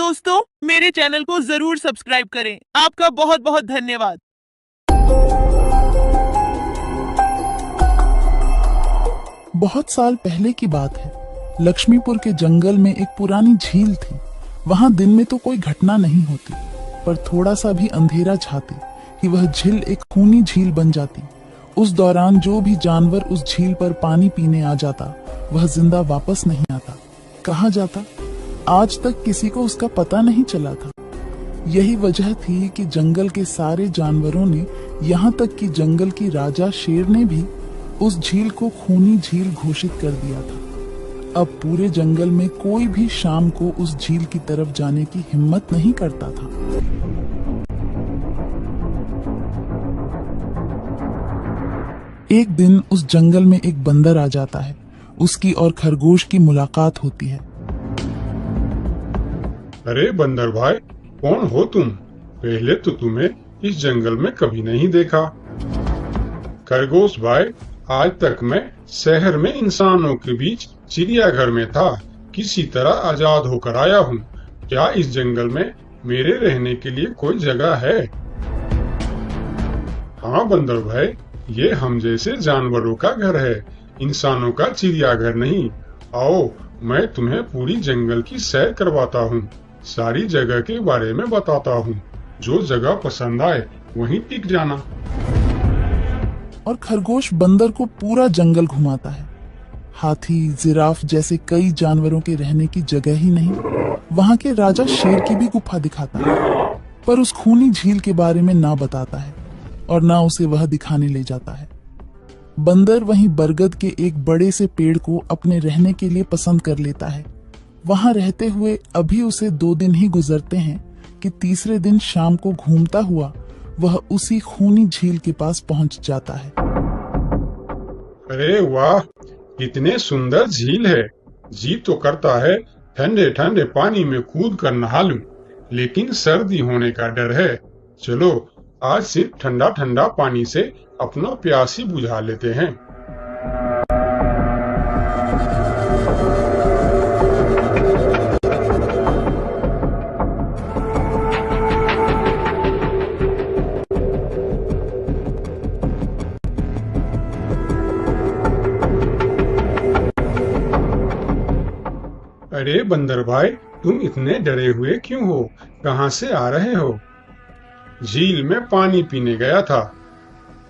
दोस्तों, मेरे चैनल को जरूर सब्सक्राइब करें। आपका बहुत बहुत धन्यवाद। बहुत साल पहले की बात है। लक्ष्मीपुर के जंगल में एक पुरानी झील थी। वहां दिन में तो कोई घटना नहीं होती, पर थोड़ा सा भी अंधेरा छाते ही वह झील एक खूनी झील बन जाती। उस दौरान जो भी जानवर उस झील पर पानी पीने आ जाता, वह जिंदा वापस नहीं आता। कहाँ जाता, आज तक किसी को उसका पता नहीं चला था। यही वजह थी कि जंगल के सारे जानवरों ने, यहाँ तक कि जंगल की राजा शेर ने भी उस झील को खूनी झील घोषित कर दिया था। अब पूरे जंगल में कोई भी शाम को उस झील की तरफ जाने की हिम्मत नहीं करता था। एक दिन उस जंगल में एक बंदर आ जाता है। उसकी और खरगोश की मुलाकात होती है। अरे बंदर भाई, कौन हो तुम? पहले तो तुम्हें इस जंगल में कभी नहीं देखा। खरगोश भाई, आज तक मैं शहर में इंसानों के बीच चिड़ियाघर में था, किसी तरह आजाद होकर आया हूँ। क्या इस जंगल में मेरे रहने के लिए कोई जगह है? हाँ बंदर भाई, ये हम जैसे जानवरों का घर है, इंसानों का चिड़ियाघर नहीं। आओ, मैं तुम्हें पूरी जंगल की सैर करवाता हूँ, सारी जगह के बारे में बताता हूँ। जो जगह पसंद आए वहीं टिक जाना। और खरगोश बंदर को पूरा जंगल घुमाता है। हाथी, जिराफ जैसे कई जानवरों के रहने की जगह ही नहीं। वहाँ के राजा शेर की भी गुफा दिखाता है, पर उस खूनी झील के बारे में ना बताता है और ना उसे वह दिखाने ले जाता है। बंदर वहीं बरगद के एक बड़े से पेड़ को अपने रहने के लिए पसंद कर लेता है। वहां रहते हुए अभी उसे 2 दिन ही गुजरते हैं कि तीसरे दिन शाम को घूमता हुआ वह उसी खूनी झील के पास पहुंच जाता है। अरे वाह, कितने सुंदर झील है। जी तो करता है ठंडे ठंडे पानी में कूद कर नहा लूं, लेकिन सर्दी होने का डर है। चलो, आज सिर्फ ठंडा ठंडा पानी से अपना प्यास ही बुझा लेते हैं। अरे बंदर भाई, तुम इतने डरे हुए क्यों हो? कहाँ से आ रहे हो? झील में पानी पीने गया था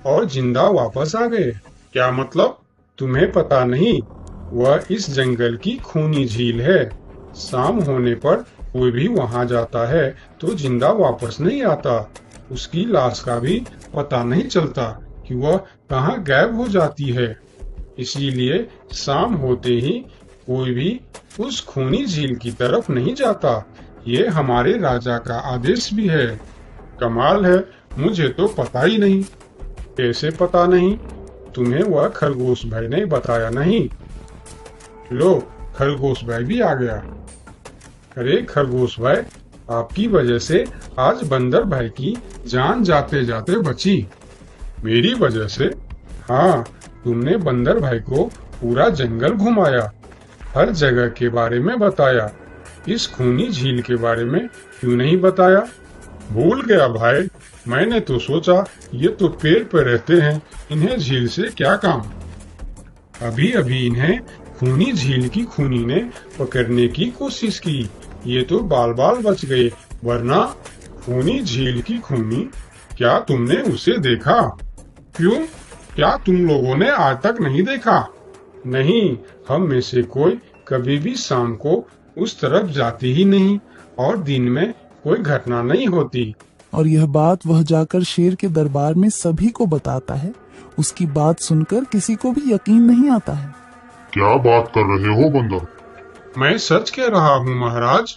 और जिंदा वापस आ गए। क्या मतलब? तुम्हें पता नहीं? वह इस जंगल की खूनी झील है। शाम होने पर कोई भी वहां जाता है तो जिंदा वापस नहीं आता। उसकी लाश का भी पता नहीं चलता कि वह कहाँ गायब हो जाती है। इसीलिए शाम होते ही कोई भी उस खूनी झील की तरफ नहीं जाता। ये हमारे राजा का आदेश भी है। कमाल है, मुझे तो पता ही नहीं। कैसे पता नहीं? तुम्हें वह खरगोश भाई ने बताया नहीं? लो, खरगोश भाई भी आ गया। अरे खरगोश भाई, आपकी वजह से आज बंदर भाई की जान जाते जाते बची। मेरी वजह से? हाँ, तुमने बंदर भाई को पूरा जंगल घुमाया, हर जगह के बारे में बताया। इस खूनी झील के बारे में क्यों नहीं बताया? भूल गया भाई, मैंने तो सोचा ये तो पेड़ पे रहते हैं, इन्हें झील से क्या काम। अभी अभी इन्हें खूनी झील की खूनी ने पकड़ने की कोशिश की, ये तो बाल बाल बच गए, वरना खूनी झील की खूनी, क्या तुमने उसे देखा? क्यों, क्या तुम लोगों ने आज तक नहीं देखा? नहीं, हम में से कोई कभी भी शाम को उस तरफ जाते ही नहीं और दिन में कोई घटना नहीं होती। और यह बात वह जाकर शेर के दरबार में सभी को बताता है। उसकी बात सुनकर किसी को भी यकीन नहीं आता है। क्या बात कर रहे हो बंदर? मैं सच कह रहा हूँ महाराज,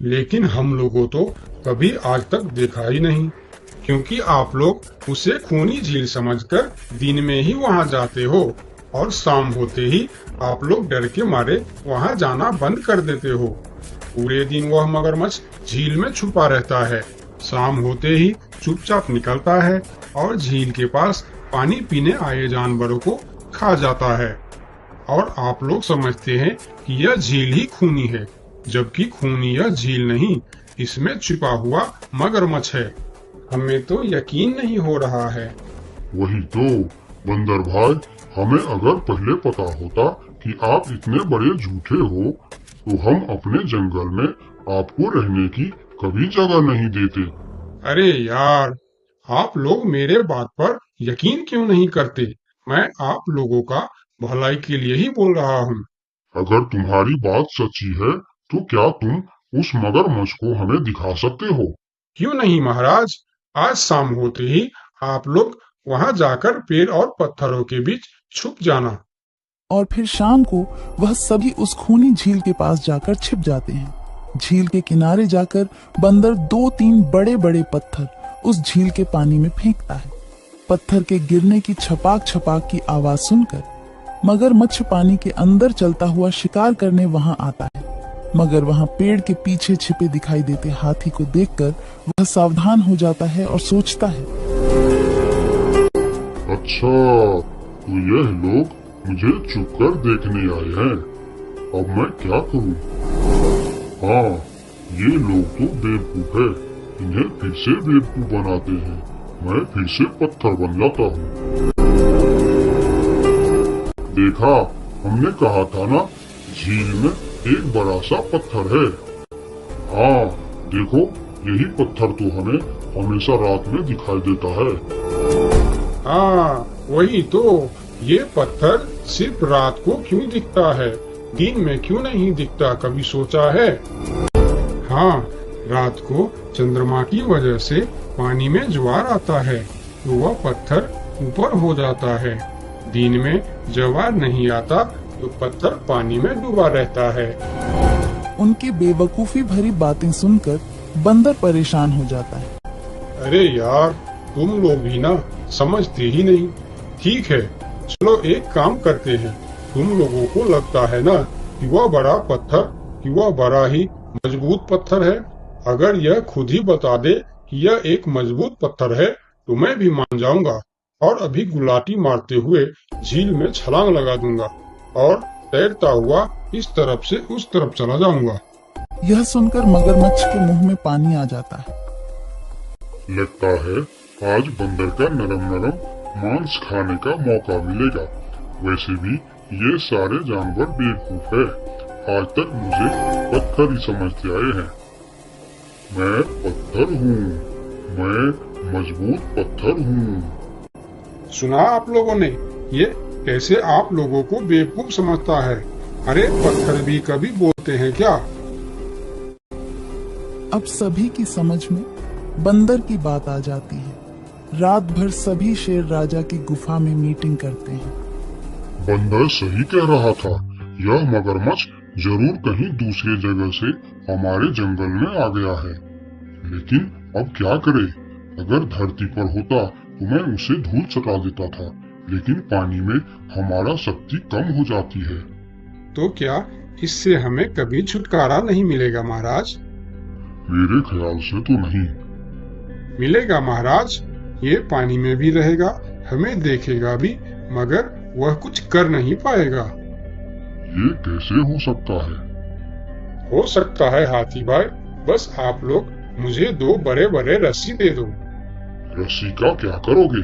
लेकिन हम लोगों तो कभी आज तक देखा ही नहीं, क्योंकि आप लोग उसे खूनी झील समझकर दिन में ही वहाँ जाते हो और शाम होते ही आप लोग डर के मारे वहाँ जाना बंद कर देते हो। पूरे दिन वह मगरमच्छ झील में छुपा रहता है, शाम होते ही चुपचाप निकलता है और झील के पास पानी पीने आए जानवरों को खा जाता है। और आप लोग समझते हैं कि यह झील ही खूनी है, जबकि खूनी यह झील नहीं, इसमें छिपा हुआ मगरमच्छ है। हमें तो यकीन नहीं हो रहा है। वही तो बंदर भाई, हमें अगर पहले पता होता कि आप इतने बड़े झूठे हो तो हम अपने जंगल में आपको रहने की कभी जगह नहीं देते। अरे यार, आप लोग मेरे बात पर यकीन क्यों नहीं करते? मैं आप लोगों का भलाई के लिए ही बोल रहा हूँ। अगर तुम्हारी बात सच्ची है तो क्या तुम उस मगरमच्छ को हमें दिखा सकते हो? क्यों नहीं महाराज, आज शाम होते ही आप लोग वहां जाकर पेड़ और पत्थरों के बीच छुप जाना। और फिर शाम को वह सभी उस खूनी झील के पास जाकर छिप जाते हैं। झील के किनारे जाकर बंदर 2-3 बड़े बड़े पत्थर उस झील के पानी में फेंकता है। पत्थर के गिरने की छपाक छपाक की आवाज सुनकर मगरमच्छ पानी के अंदर चलता हुआ शिकार करने वहां आता है। मगर वहां पेड़ के पीछे छिपे दिखाई देते हाथी को देखकर वह सावधान हो जाता है और सोचता है, अच्छा, तो यह लोग मुझे छुपकर देखने आए हैं। अब मैं क्या करूं? हाँ, ये लोग तो बेवकूफ है। इन्हें फिर से बेवकूफ बनाते हैं। मैं फिर से पत्थर बन जाता हूँ। देखा, हमने कहा था ना, झील में एक बड़ा सा पत्थर है। हाँ, देखो, यही पत्थर तो हमें हमेशा रात में दिखाई देता है। हाँ, वही तो। ये पत्थर सिर्फ रात को क्यों दिखता है, दिन में क्यों नहीं दिखता, कभी सोचा है? हाँ, रात को चंद्रमा की वजह से पानी में ज्वार आता है तो वह पत्थर ऊपर हो जाता है। दिन में ज्वार नहीं आता तो पत्थर पानी में डूबा रहता है। उनकी बेवकूफी भरी बातें सुनकर बंदर परेशान हो जाता है। अरे यार, तुम लोग भी ना समझते ही नहीं। ठीक है, चलो एक काम करते हैं। तुम लोगों को लगता है ना कि वह बड़ा पत्थर, कि वह बड़ा ही मजबूत पत्थर है। अगर यह खुद ही बता दे कि यह एक मजबूत पत्थर है तो मैं भी मान जाऊंगा और अभी गुलाटी मारते हुए झील में छलांग लगा दूंगा और तैरता हुआ इस तरफ से उस तरफ चला जाऊंगा। यह सुनकर मगरमच्छ के मुंह में पानी आ जाता है। लगता है आज बंदर का नरम नरम मांस खाने का मौका मिलेगा। वैसे भी ये सारे जानवर बेवकूफ है। आज तक मुझे पत्थर ही समझते आए हैं। मैं पत्थर हूँ, मैं मजबूत पत्थर हूँ। सुना आप लोगों ने, ये कैसे आप लोगों को बेवकूफ समझता है? अरे पत्थर भी कभी बोलते हैं क्या? अब सभी की समझ में बंदर की बात आ जाती है। रात भर सभी शेर राजा की गुफा में मीटिंग करते हैं। बंदर सही कह रहा था। यह मगरमच्छ जरूर कहीं दूसरी जगह से हमारे जंगल में आ गया है। लेकिन अब क्या करे? अगर धरती पर होता तो मैं उसे धूल चटा देता था, लेकिन पानी में हमारा शक्ति कम हो जाती है। तो क्या इससे हमें कभी छुटकारा नहीं मिलेगा महाराज? मेरे ख्याल से तो नहीं। मिलेगा महाराज। ये पानी में भी रहेगा, हमें देखेगा भी, मगर वह कुछ कर नहीं पाएगा। ये कैसे हो सकता है? हो सकता है हाथी भाई, बस आप लोग मुझे 2 बड़े बड़े रस्सी दे दो। रस्सी का क्या करोगे?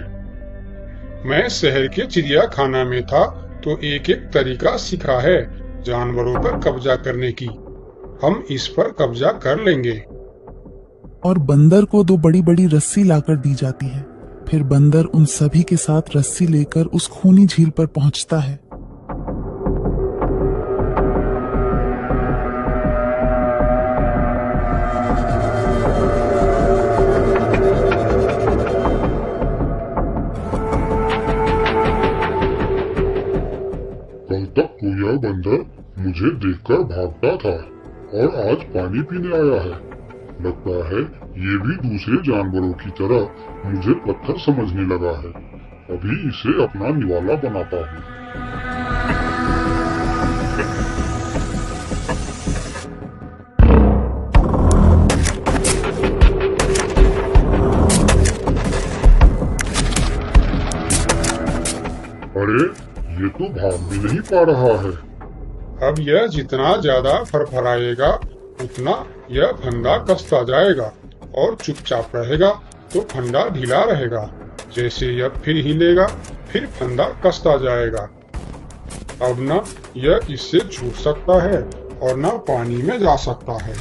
मैं शहर के चिड़ियाखाना में था तो एक एक तरीका सीखा है जानवरों पर कब्जा करने की। हम इस पर कब्जा कर लेंगे। और बंदर को 2 बड़ी बड़ी रस्सी लाकर दी जाती है। फिर बंदर उन सभी के साथ रस्सी लेकर उस खूनी झील पर पहुंचता है। कल तक तो यह बंदर मुझे देखकर भागता था और आज पानी पीने आया है। लगता है ये भी दूसरे जानवरों की तरह मुझे पत्थर समझने लगा है। अभी इसे अपना निवाला बनाता हूँ। अरे, ये तो भाग भी नहीं पा रहा है। अब यह जितना ज्यादा फरफराएगा उतना यह फंदा कसता जाएगा और चुपचाप रहेगा तो फंदा ढीला रहेगा। जैसे यह फिर हिलेगा फिर फंदा कसता जाएगा। अब न यह इससे छूट सकता है और न पानी में जा सकता है।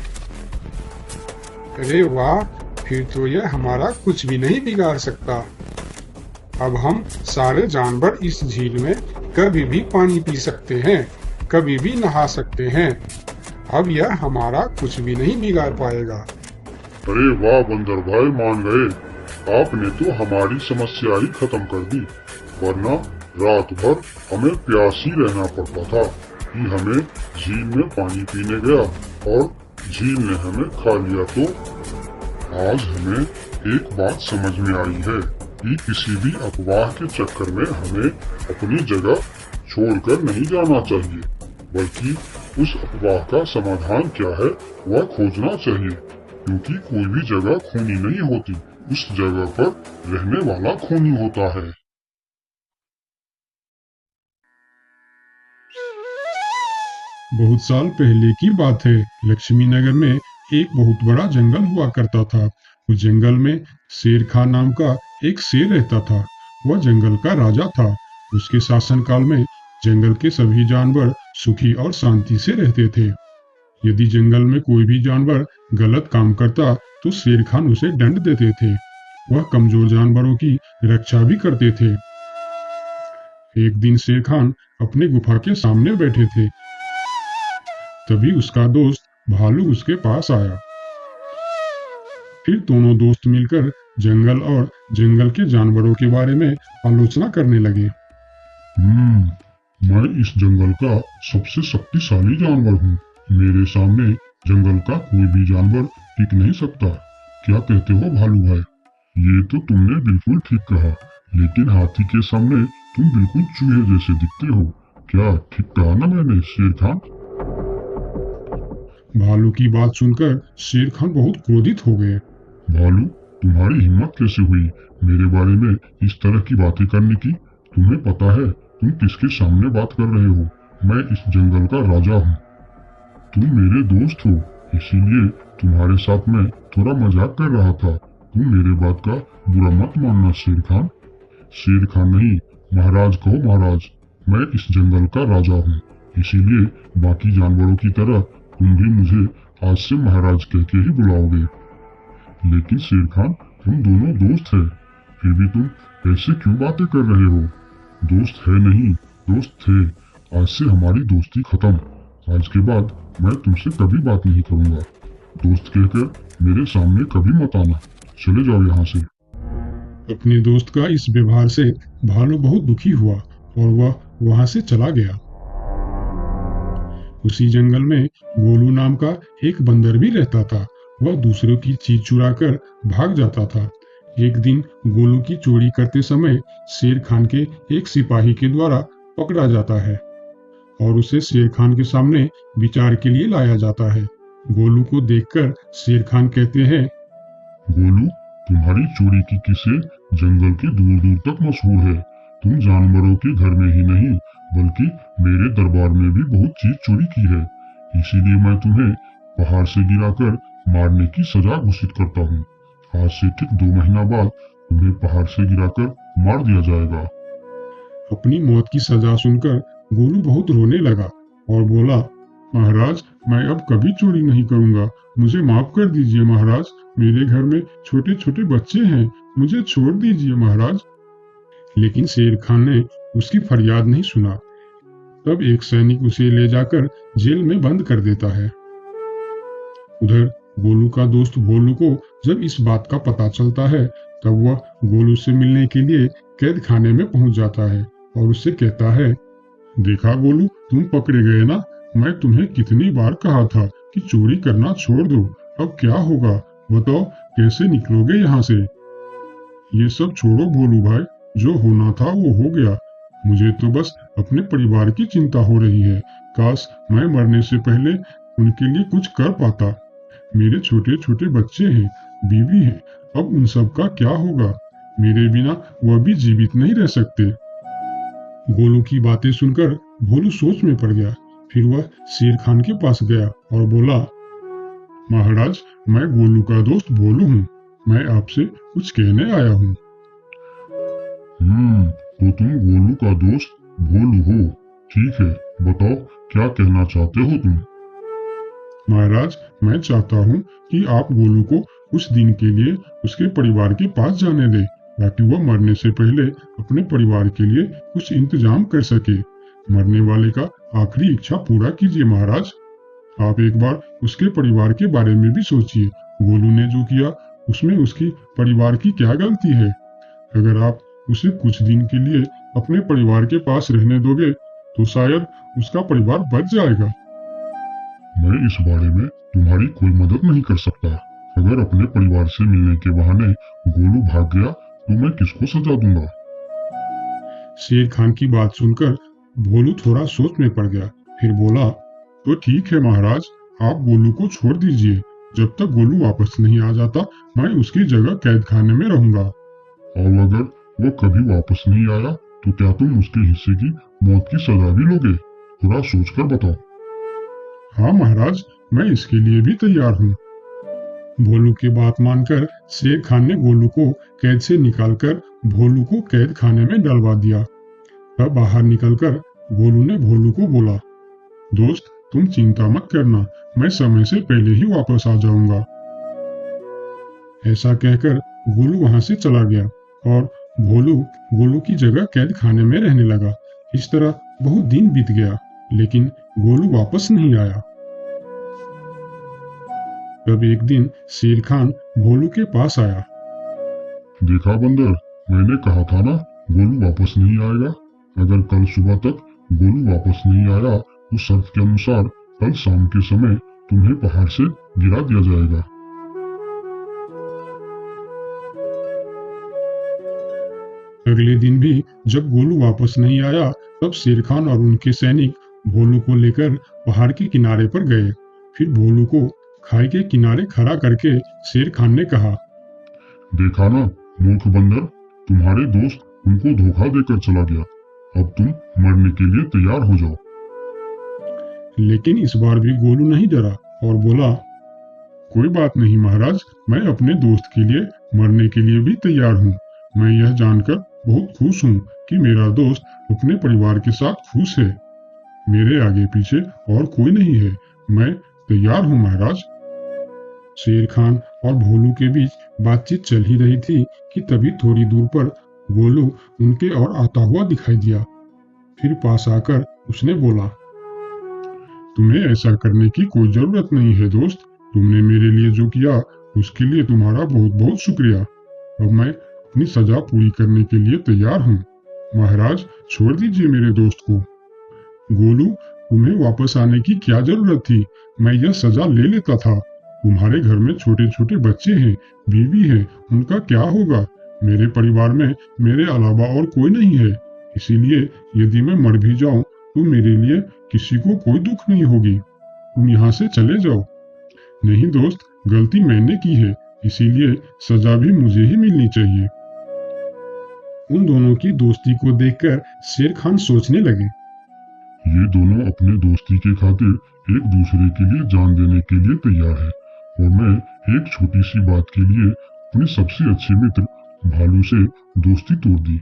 अरे वाह, फिर तो यह हमारा कुछ भी नहीं बिगाड़ सकता। अब हम सारे जानवर इस झील में कभी भी पानी पी सकते हैं, कभी भी नहा सकते हैं। अब यह हमारा कुछ भी नहीं बिगाड़ पाएगा। अरे वाह बंदर भाई, मान गए। आपने तो हमारी समस्या ही खत्म कर दी, वरना रात भर हमें प्यास ही रहना पड़ता था कि हमें झील में पानी पीने गया और झील ने हमें खा लिया। तो आज हमें एक बात समझ में आई है कि किसी भी अफवाह के चक्कर में हमें अपनी जगह छोड़कर नहीं जाना चाहिए, बल्कि उस अफवाह का समाधान क्या है वह खोजना चाहिए, क्योंकि कोई भी जगह खूनी नहीं होती, उस जगह पर रहने वाला खूनी होता है। बहुत साल पहले की बात है। लक्ष्मी नगर में एक बहुत बड़ा जंगल हुआ करता था। उस जंगल में शेर खान नाम का एक शेर रहता था। वह जंगल का राजा था। उसके शासनकाल में जंगल के सभी जानवर सुखी और शांति से रहते थे। यदि जंगल में कोई भी जानवर गलत काम करता तो शेर खान उसे दंड देते थे। वह कमजोर जानवरों की रक्षा भी करते थे। एक दिन शेर खान अपने गुफा के सामने बैठे थे। तभी उसका दोस्त भालू उसके पास आया। फिर दोनों दोस्त मिलकर जंगल और जंगल के जानवरों के बारे में आलोचना करने लगे। मैं इस जंगल का सबसे शक्तिशाली जानवर हूँ। मेरे सामने जंगल का कोई भी जानवर टिक नहीं सकता। क्या कहते हो भालू भाई? ये तो तुमने बिल्कुल ठीक कहा, लेकिन हाथी के सामने तुम बिल्कुल चूहे जैसे दिखते हो। क्या ठीक कहा ना मैंने शेर खान? भालू की बात सुनकर शेर खान बहुत क्रोधित हो गए। भालू, तुम्हारी हिम्मत कैसे हुई मेरे बारे में इस तरह की बातें करने की? तुम्हें पता है तुम किसके सामने बात कर रहे हो? मैं इस जंगल का राजा हूँ। तुम मेरे दोस्त हो, इसीलिए तुम्हारे साथ मैं थोड़ा मजाक कर रहा था। तुम मेरे बात का बुरा मत मानना शेर खान। शेर खान नहीं, महाराज कहो महाराज। मैं इस जंगल का राजा हूँ, इसीलिए बाकी जानवरों की तरह तुम भी मुझे आज से महाराज कह के ही बुलाओगे। लेकिन शेर खान, हम दोनों दोस्त हैं, फिर भी तुम ऐसे क्यों बातें कर रहे हो? दोस्त है नहीं, दोस्त थे। आज से हमारी दोस्ती खत्म। आज के बाद मैं तुमसे कभी बात नहीं करूंगा। दोस्त कहकर मेरे सामने कभी मत आना। चले जाओ यहाँ से। अपने दोस्त का इस व्यवहार से भालू बहुत दुखी हुआ और वह वहां से चला गया। उसी जंगल में गोलू नाम का एक बंदर भी रहता था। वह दूसरों की चीज चुरा कर भाग जाता था। एक दिन गोलू की चोरी करते समय शेर खान के एक सिपाही के द्वारा पकड़ा जाता है और उसे शेर खान के सामने विचार के लिए लाया जाता है। गोलू को देखकर शेर खान कहते हैं, गोलू, तुम्हारी चोरी की किस्से जंगल के दूर दूर तक मशहूर है। तुम जानवरों के घर में ही नहीं बल्कि मेरे दरबार में भी बहुत चीज चोरी की है। इसीलिए मैं तुम्हें पहाड़ से गिराकर मारने की सजा घोषित करता हूँ। आज से ठीक 2 महीना बाद तुम्हें पहाड़ से गिराकर मार दिया जाएगा। अपनी मौत की सजा सुनकर गोलू बहुत रोने लगा और बोला, महाराज, मैं अब कभी चोरी नहीं करूंगा। मुझे माफ कर दीजिए महाराज। मेरे घर में छोटे छोटे बच्चे हैं, मुझे छोड़ दीजिए महाराज। लेकिन शेर खान ने उसकी फरियाद नहीं सुना। तब एक सैनिक उसे ले जाकर जेल में बंद कर देता है। उधर गोलू का दोस्त भोलू को जब इस बात का पता चलता है तब वह गोलू से मिलने के लिए कैद खाने में पहुंच जाता है और उससे कहता है, देखा गोलू, तुम पकड़े गए ना। मैं तुम्हें कितनी बार कहा था कि चोरी करना छोड़ दो। अब क्या होगा बताओ, कैसे निकलोगे यहाँ से? ये सब छोड़ो भोलू भाई, जो होना था वो हो गया। मुझे तो बस अपने परिवार की चिंता हो रही है। काश मैं मरने से पहले उनके लिए कुछ कर पाता। मेरे छोटे छोटे बच्चे हैं, बीवी है, अब उन सब का क्या होगा? मेरे बिना वह भी जीवित नहीं रह सकते। गोलू की बातें सुनकर भोलू सोच में पड़ गया। फिर वह शेर खान के पास गया और बोला, महाराज, मैं गोलू का दोस्त भोलू हूँ। मैं आपसे कुछ कहने आया हूँ। तो तुम गोलू का दोस्त भोलू हो। ठीक है, बताओ क्या कहना चाहते हो तुम। महाराज, मैं चाहता हूँ कि आप गोलू को कुछ दिन के लिए उसके परिवार के पास जाने दें, ताकि वह मरने से पहले अपने परिवार के लिए कुछ इंतजाम कर सके। मरने वाले का आखिरी इच्छा पूरा कीजिए महाराज। आप एक बार उसके परिवार के बारे में भी सोचिए। गोलू ने जो किया उसमें उसकी परिवार की क्या गलती है? अगर आप उसे कुछ दिन के लिए अपने परिवार के पास रहने दोगे तो शायद उसका परिवार बच जाएगा। मैं इस बारे में तुम्हारी कोई मदद नहीं कर सकता। अगर अपने परिवार से मिलने के बहाने गोलू भाग गया तो मैं किसको सजा दूंगा? शेर खान की बात सुनकर भोलू थोड़ा सोच में पड़ गया। फिर बोला, तो ठीक है महाराज, आप गोलू को छोड़ दीजिए। जब तक गोलू वापस नहीं आ जाता मैं उसकी जगह कैद खाने में रहूंगा। और अगर वो कभी वापस नहीं आया तो क्या तुम उसके हिस्से की मौत की सजा भी लोगे? थोड़ा सोचकर बताओ। हाँ महाराज, मैं इसके लिए भी तैयार हूँ। भोलू की बात मानकर शेर खान ने गोलू को कैद से निकालकर भोलू को कैद खाने में डलवा दिया। तब बाहर निकलकर गोलू ने भोलू को बोला, दोस्त, तुम चिंता मत करना, मैं समय से पहले ही वापस आ जाऊंगा। ऐसा कहकर गोलू वहां से चला गया और भोलू गोलू की जगह कैद खाने में रहने लगा। इस तरह बहुत दिन बीत गया, लेकिन गोलू वापस नहीं आया। तब एक दिन शेर खान भोलू के पास आया। देखा बंदर, मैंने कहा था ना गोलू वापस नहीं आएगा। अगर कल सुबह तक गोलू वापस नहीं आया तो शर्त के अनुसार कल शाम के समय तुम्हें पहाड़ से गिरा दिया जाएगा। अगले दिन भी जब गोलू वापस नहीं आया तब शेर खान और उनके सैनिक भोलू को लेकर पहाड़ के किनारे पर गए। फिर भोलू को खाई के किनारे खड़ा करके शेर खान ने कहा, देखा ना मूर्ख बंदर, तुम्हारे दोस्त तुमको धोखा देकर चला गया। अब तुम मरने के लिए तैयार हो जाओ। लेकिन इस बार भी गोलू नहीं डरा और बोला, कोई बात नहीं महाराज, मैं अपने दोस्त के लिए मरने के लिए भी तैयार हूँ। मैं यह जानकर बहुत खुश हूँ कि मेरा दोस्त अपने परिवार के साथ खुश है। मेरे आगे पीछे और कोई नहीं है। मैं तैयार हूँ महाराज। शेर खान और भोलू के बीच बातचीत चल ही रही थी कि तभी थोड़ी दूर पर गोलू उनके ओर आता हुआ दिखाई दिया। फिर पास आकर उसने बोला, तुम्हें ऐसा करने की कोई जरूरत नहीं है दोस्त। तुमने मेरे लिए जो किया उसके लिए तुम्हारा बहुत बहुत शुक्रिया। अब मैं अपनी सजा पूरी करने के लिए तैयार हूँ। महाराज, छोड़ दीजिए मेरे दोस्त को। गोलू, तुम्हें वापस आने की क्या जरूरत थी? मैं यह सजा ले लेता था। तुम्हारे घर में छोटे छोटे बच्चे हैं, बीवी है, उनका क्या होगा? मेरे परिवार में मेरे अलावा और कोई नहीं है। इसीलिए यदि मैं मर भी जाऊं तो मेरे लिए किसी को कोई दुख नहीं होगी। तुम यहाँ से चले जाओ। नहीं दोस्त, गलती मैंने की है, इसीलिए सजा भी मुझे ही मिलनी चाहिए। उन दोनों की दोस्ती को देखकर शेर खान सोचने लगे, ये दोनों अपने दोस्ती के खातिर एक दूसरे के लिए जान देने के लिए तैयार है, और मैं एक छोटी सी बात के लिए अपने सबसे अच्छे मित्र भालू से दोस्ती तोड़ दी।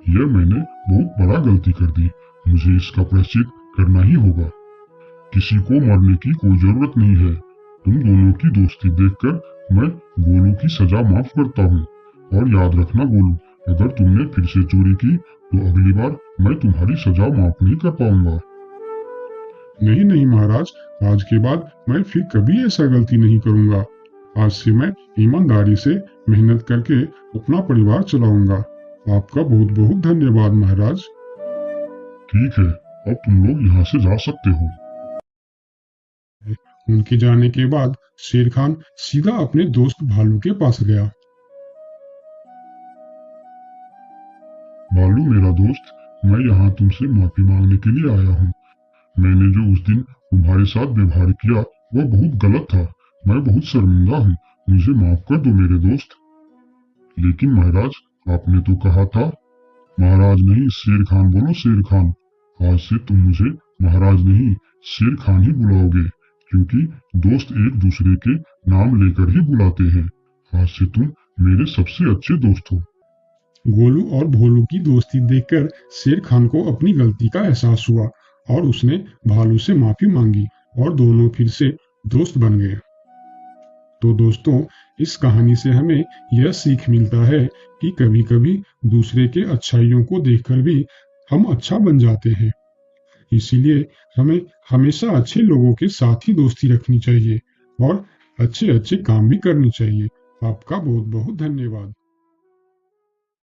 यह मैंने बहुत बड़ा गलती कर दी। मुझे इसका प्रायश्चित करना ही होगा। किसी को मरने की कोई जरूरत नहीं है। तुम दोनों की दोस्ती देखकर मैं गोलू की सजा माफ करता हूँ। और याद रखना गोलू, अगर तुमने फिर से चोरी की तो अगली बार मैं तुम्हारी सजा माफ नहीं कर पाऊंगा। नहीं नहीं महाराज, आज के बाद मैं फिर कभी ऐसा गलती नहीं करूंगा। आज से मैं ईमानदारी से मेहनत करके अपना परिवार चलाऊंगा। आपका बहुत बहुत धन्यवाद महाराज। ठीक है, अब तुम लोग यहाँ से जा सकते हो। उनके जाने के बाद शेर खान सीधा अपने दोस्त भालू के पास गया। भालू मेरा दोस्त, मैं यहाँ तुमसे माफी मांगने के लिए आया हूँ। मैंने जो उस दिन तुम्हारे साथ व्यवहार किया वह बहुत गलत था। मैं बहुत शर्मिंदा हूँ। मुझे माफ कर दो मेरे दोस्त। लेकिन महाराज, आपने तो कहा था। महाराज नहीं, शेर खान बोलो, शेर खान। आज से तुम मुझे महाराज नहीं, शेर खान ही बुलाओगे, क्योंकि दोस्त एक दूसरे के नाम लेकर ही बुलाते हैं। आज से तुम मेरे सबसे अच्छे दोस्त हो। गोलू और भोलू की दोस्ती देखकर शेर खान को अपनी गलती का एहसास हुआ और उसने भालू से माफी मांगी और दोनों फिर से दोस्त बन गए। तो दोस्तों, इस कहानी से हमें यह सीख मिलता है कि कभी कभी दूसरे के अच्छाइयों को देखकर भी हम अच्छा बन जाते हैं। इसीलिए हमें हमेशा अच्छे लोगों के साथ ही दोस्ती रखनी चाहिए और अच्छे अच्छे काम भी करने चाहिए। आपका बहुत बहुत धन्यवाद।